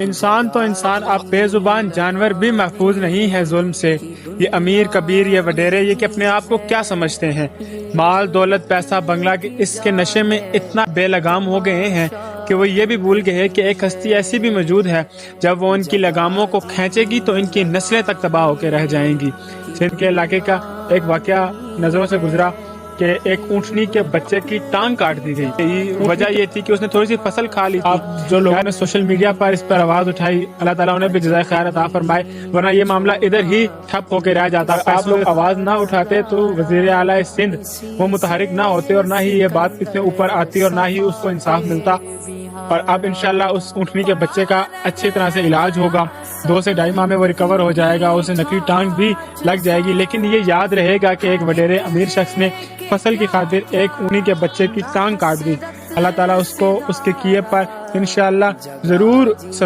انسان تو انسان، اب بے زبان جانور بھی محفوظ نہیں ہے ظلم سے۔ یہ امیر کبیر، یہ وڈیرے، یہ کہ اپنے آپ کو کیا سمجھتے ہیں؟ مال دولت پیسہ بنگلہ کے اس کے نشے میں اتنا بے لگام ہو گئے ہیں کہ وہ یہ بھی بھول گئے کہ ایک ہستی ایسی بھی موجود ہے جب وہ ان کی لگاموں کو کھینچے گی تو ان کی نسلیں تک تباہ ہو کے رہ جائیں گی۔ سندھ کے علاقے کا ایک واقعہ نظروں سے گزرا کہ ایک اونٹنی کے بچے کی ٹانگ کاٹ دی گئی۔ وجہ یہ تھی کہ اس نے تھوڑی سی فصل کھا لی تھی۔ جو لوگوں نے سوشل میڈیا پر اس پر آواز اٹھائی، اللہ تعالیٰ انہیں بھی جزائے خیر عطا فرمائے، ورنہ یہ معاملہ ادھر ہی ٹھپ ہو کے رہ جاتا۔ آپ لوگ آواز نہ اٹھاتے تو وزیر اعلیٰ سندھ وہ متحرک نہ ہوتے اور نہ ہی یہ بات اتنے اوپر آتی اور نہ ہی اس کو انصاف ملتا۔ اور اب انشاءاللہ اس اونٹنی کے بچے کا اچھی طرح سے علاج ہوگا، 2 سے 2.5 ماہ میں وہ ریکور ہو جائے گا، اسے نکلی ٹانگ بھی لگ جائے گی۔ لیکن یہ یاد رہے گا کہ ایک وڈیرے امیر شخص نے فصل کی خاطر ایک اونی کے بچے کی ٹانگ کاٹ دی۔ اللہ تعالیٰ اس کو اس کے کیے پر انشاءاللہ ضرور سزا